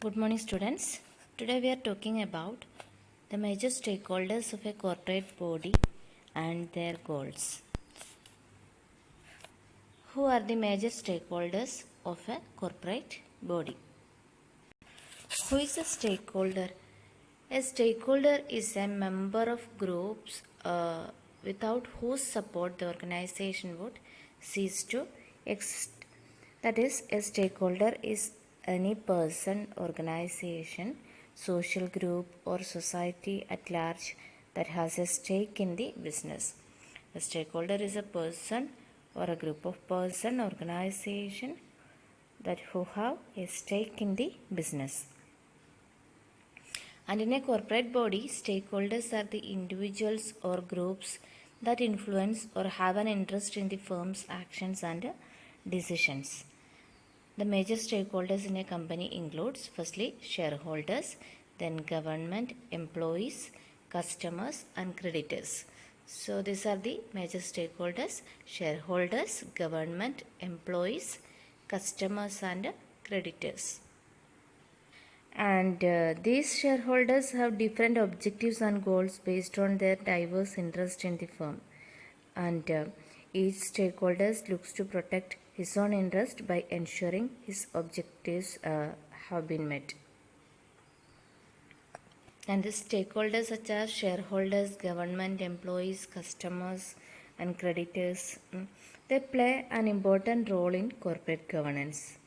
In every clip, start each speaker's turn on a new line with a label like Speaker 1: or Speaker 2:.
Speaker 1: Good morning, students. Today we are talking about the major stakeholders of a corporate body and their goals. Who are the major stakeholders of a corporate body? Who is a stakeholder? A stakeholder is a member of groups without whose support the organization would cease to exist. That is, a stakeholder is any person, organization, social group, or society at large that has a stake in the business. A stakeholder is a person or a group of person, organization that who have a stake in the business. And in a corporate body, stakeholders are the individuals or groups that influence or have an interest in the firm's actions and decisions. The major stakeholders in a company includes firstly shareholders, then government, employees, customers and creditors. So these are the major stakeholders: shareholders, government, employees, customers and creditors. And these shareholders have different objectives and goals based on their diverse interest in the firm. And each stakeholder looks to protect his own interest by ensuring his objectives have been met. And the stakeholders such as shareholders, government, employees, customers and creditors, they play an important role in corporate governance.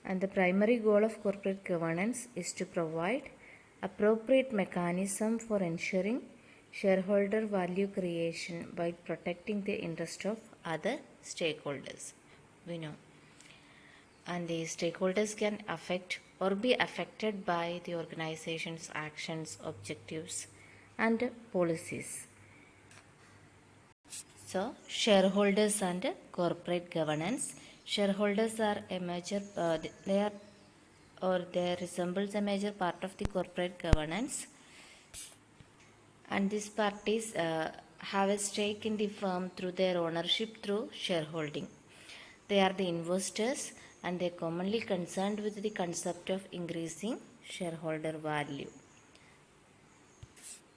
Speaker 1: And the primary goal of corporate governance is to provide appropriate mechanism for ensuring shareholder value creation by protecting the interest of other stakeholders. We know. And the stakeholders can affect or be affected by the organization's actions, objectives, and policies. So, shareholders and corporate governance. Shareholders are a major, they resembles a major part of the corporate governance, and these parties have a stake in the firm through their ownership through shareholding. They are the investors and they are commonly concerned with the concept of increasing shareholder value.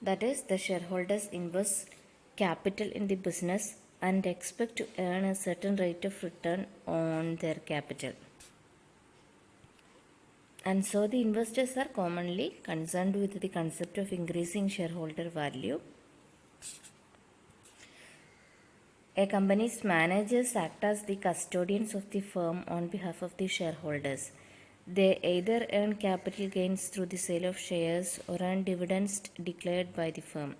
Speaker 1: That is, the shareholders invest capital in the business and expect to earn a certain rate of return on their capital. And so the investors are commonly concerned with the concept of increasing shareholder value. A company's managers act as the custodians of the firm on behalf of the shareholders. They either earn capital gains through the sale of shares or earn dividends declared by the firm.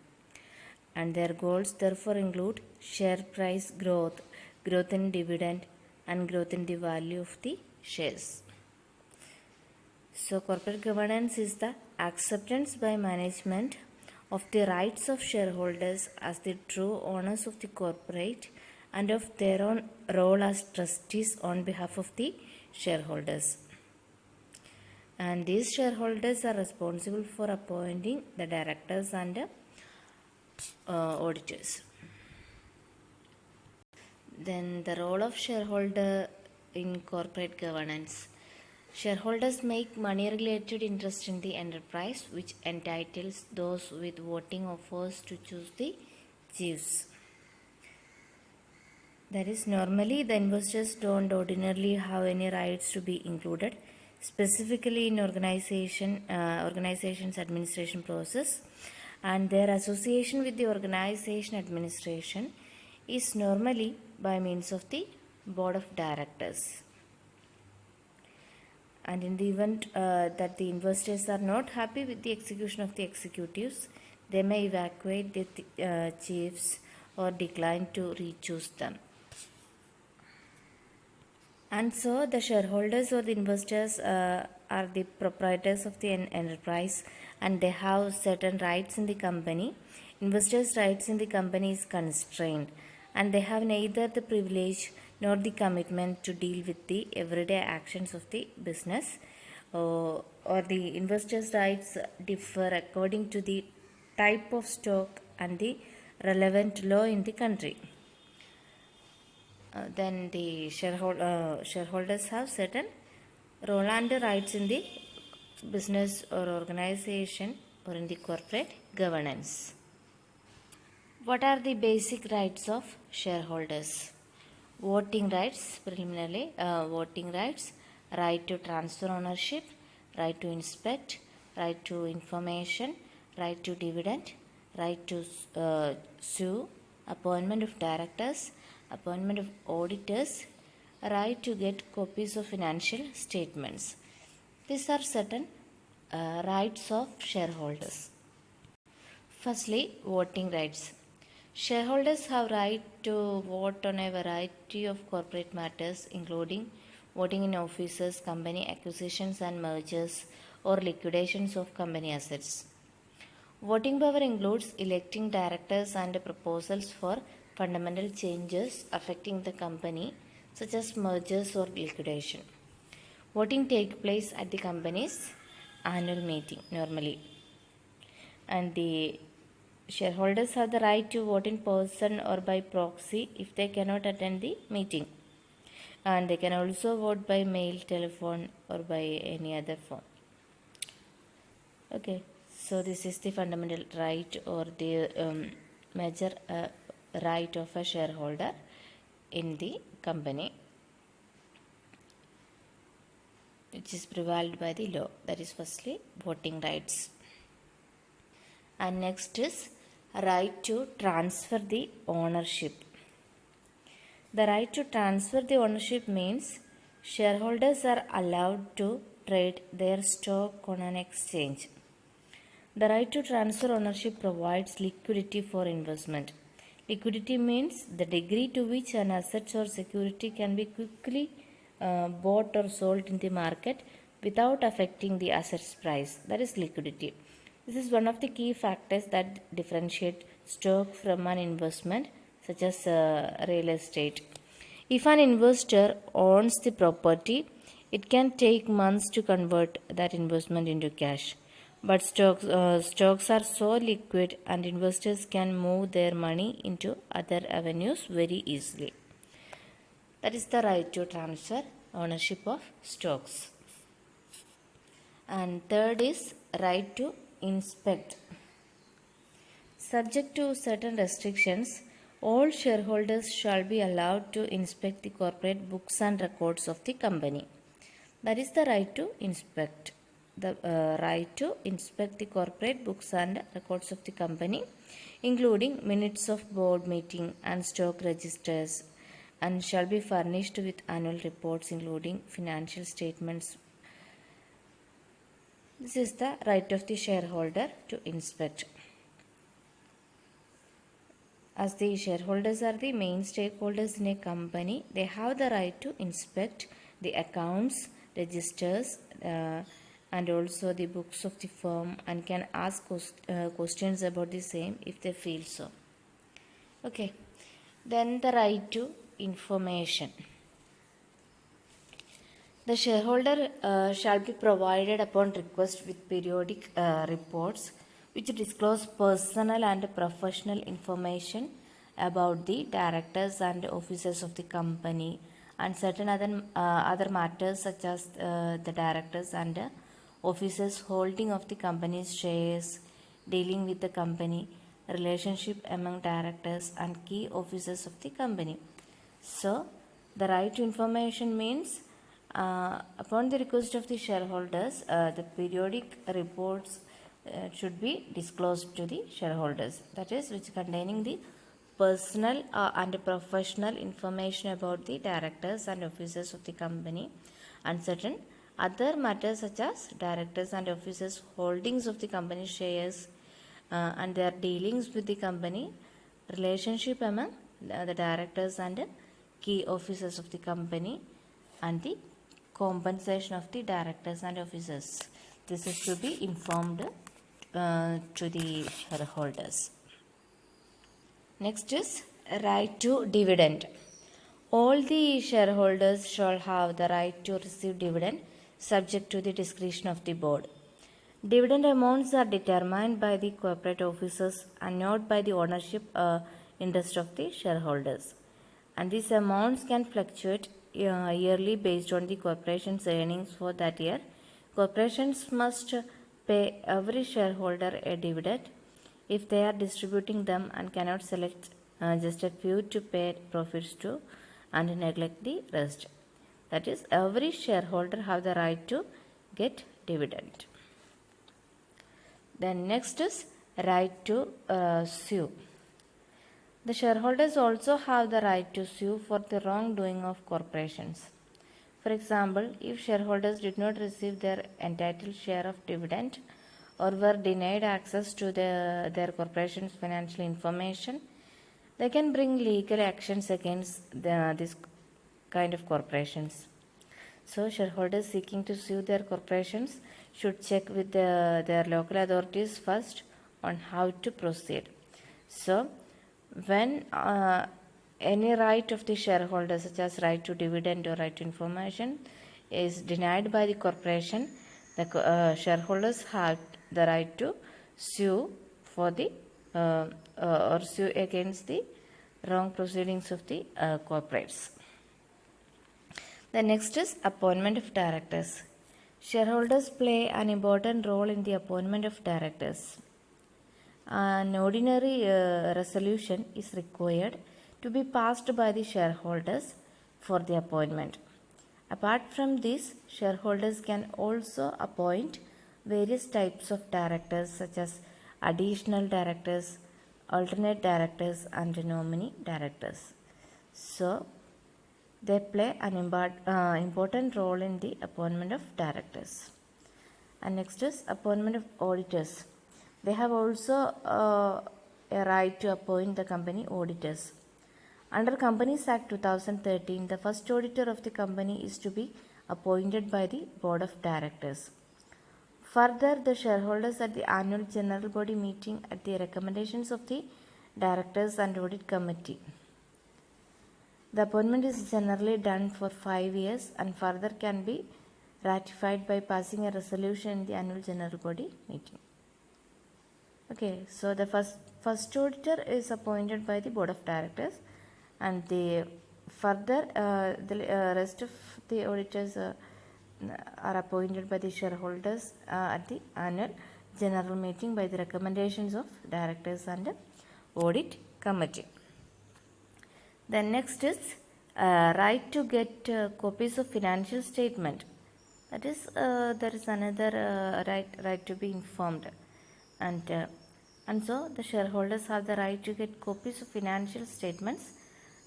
Speaker 1: And their goals therefore include share price growth, growth in dividend, and growth in the value of the shares. So corporate governance is the acceptance by management of the rights of shareholders as the true owners of the corporate and of their own role as trustees on behalf of the shareholders. And these shareholders are responsible for appointing the directors and auditors. Then the role of shareholder in corporate governance. Shareholders make money-related interest in the enterprise, which entitles those with voting offers to choose the chiefs. That is, normally the investors don't ordinarily have any rights to be included, specifically in organization's administration process, and their association with the organization administration is normally by means of the board of directors. And in the event that the investors are not happy with the execution of the executives, they may evacuate the chiefs or decline to re-choose them. And so the shareholders or the investors are the proprietors of the enterprise and they have certain rights in the company. Investors' rights in the company is constrained and they have neither the privilege nor the commitment to deal with the everyday actions of the business, or the investors' rights differ according to the type of stock and the relevant law in the country. Then the shareholders have certain role and rights in the business or organization or in the corporate governance. What are the basic rights of shareholders? Voting rights, preliminarily, voting rights, right to transfer ownership, right to inspect, right to information, right to dividend, right to sue, appointment of directors, appointment of auditors, right to get copies of financial statements. These are certain rights of shareholders. Firstly, voting rights. Shareholders have right to vote on a variety of corporate matters, including voting in offices, company acquisitions and mergers, or liquidations of company assets. Voting power includes electing directors and proposals for fundamental changes affecting the company, such as mergers or liquidation. Voting takes place at the company's annual meeting normally, and the shareholders have the right to vote in person or by proxy if they cannot attend the meeting. And they can also vote by mail, telephone, or by any other form. Okay, so this is the fundamental right or the major right of a shareholder in the company, which is provided by the law. That is firstly voting rights. And next is right to transfer the ownership. The right to transfer the ownership means shareholders are allowed to trade their stock on an exchange. The right to transfer ownership provides liquidity for investment. Liquidity means the degree to which an asset or security can be quickly bought or sold in the market without affecting the asset's price. That is liquidity. This is one of the key factors that differentiate stock from an investment, such as real estate. If an investor owns the property, it can take months to convert that investment into cash. But stocks are so liquid and investors can move their money into other avenues very easily. That is the right to transfer ownership of stocks. And third is right to inspect. Subject to certain restrictions, all shareholders shall be allowed to inspect the corporate books and records of the company. That is the right to inspect. The right to inspect the corporate books and records of the company, including minutes of board meeting and stock registers, and shall be furnished with annual reports including financial statements. This is the right of the shareholder to inspect. As the shareholders are the main stakeholders in a company, they have the right to inspect the accounts, registers, and also the books of the firm, and can ask questions about the same if they feel so. Okay, then the right to information. The shareholder shall be provided upon request with periodic reports which disclose personal and professional information about the directors and officers of the company, and certain other matters such as the directors and officers holding of the company's shares, dealing with the company, relationship among directors and key officers of the company. So the right to information means upon the request of the shareholders, the periodic reports should be disclosed to the shareholders, that is, which containing the personal and professional information about the directors and officers of the company, and certain other matters such as directors and officers holdings of the company shares and their dealings with the company, relationship among the directors and key officers of the company, and the compensation of the directors and officers. This is to be informed to the shareholders. Next is right to dividend. All the shareholders shall have the right to receive dividend subject to the discretion of the board. Dividend amounts are determined by the corporate officers and not by the ownership interest of the shareholders. And these amounts can fluctuate yearly based on the corporation's earnings for that year, Corporations must pay every shareholder a dividend if they are distributing them and cannot select just a few to pay profits to and neglect the rest. That is, every shareholder have the right to get dividend. Then next is right to sue. The shareholders also have the right to sue for the wrongdoing of corporations. For example, if shareholders did not receive their entitled share of dividend or were denied access to their corporation's financial information, they can bring legal actions against this kind of corporations. So, shareholders seeking to sue their corporations should check with their local authorities first on how to proceed. So, when any right of the shareholder, such as right to dividend or right to information, is denied by the corporation, the shareholders have the right to sue for the or sue against the wrong proceedings of the corporates. The next is appointment of directors. Shareholders play an important role in the appointment of directors. An ordinary resolution is required to be passed by the shareholders for the appointment. Apart from this, shareholders can also appoint various types of directors such as additional directors, alternate directors and nominee directors. So, they play an important role in the appointment of directors. And next is appointment of auditors. They have also a right to appoint the company auditors. Under Companies Act 2013, the first auditor of the company is to be appointed by the Board of Directors. Further, the shareholders at the annual general body meeting at the recommendations of the Directors and Audit Committee. The appointment is generally done for 5 years and further can be ratified by passing a resolution in the annual general body meeting. Okay, so the first auditor is appointed by the Board of Directors, and the further the rest of the auditors are appointed by the shareholders at the annual general meeting by the recommendations of Directors and Audit Committee. Then next is right to get copies of financial statement. That is, there is another right to be informed, and so the shareholders have the right to get copies of financial statements.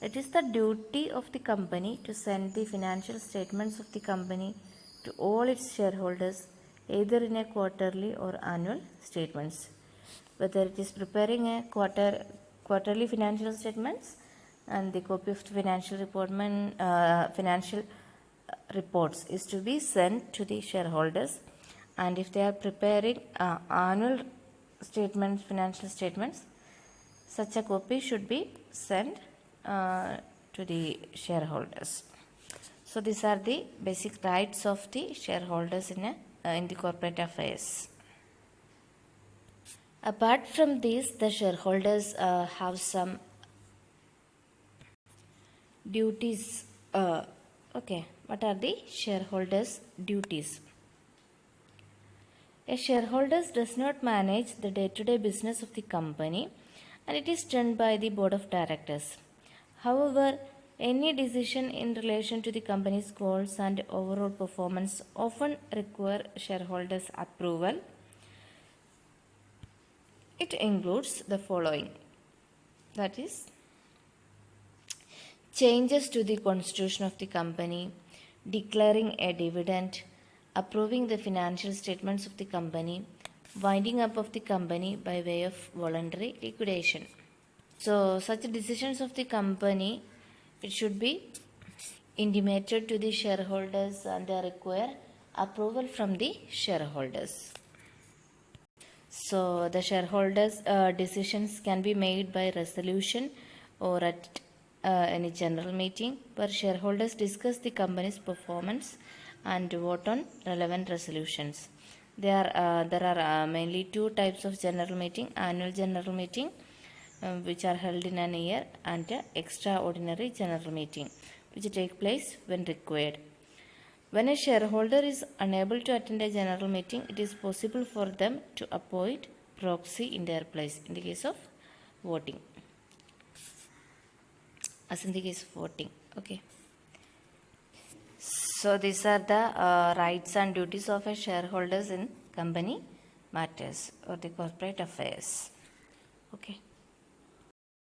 Speaker 1: It is the duty of the company to send the financial statements of the company to all its shareholders, either in a quarterly or annual statements. Whether it is preparing a quarterly financial statements, and the copy of the financial reports is to be sent to the shareholders, and if they are preparing annual statements, financial statements, such a copy should be sent to the shareholders. So these are the basic rights of the shareholders in the corporate affairs. Apart from this, the shareholders have some duties. Okay, what are the shareholders' duties? A shareholder does not manage the day-to-day business of the company, and it is done by the Board of Directors. However, any decision in relation to the company's goals and overall performance often require shareholders' approval. It includes the following, that is, changes to the constitution of the company, declaring a dividend, approving the financial statements of the company, winding up of the company by way of voluntary liquidation. So, such decisions of the company, it should be intimated to the shareholders and they require approval from the shareholders. So, the shareholders' decisions can be made by resolution or at any general meeting where shareholders discuss the company's performance and vote on relevant resolutions. There are mainly two types of general meeting: annual general meeting, which are held in an year, and extraordinary general meeting, which take place when required. When a shareholder is unable to attend a general meeting, it is possible for them to appoint proxy in their place in the case of voting. As in the case of voting. Okay. So these are the rights and duties of a shareholders in company matters or the corporate affairs. Okay.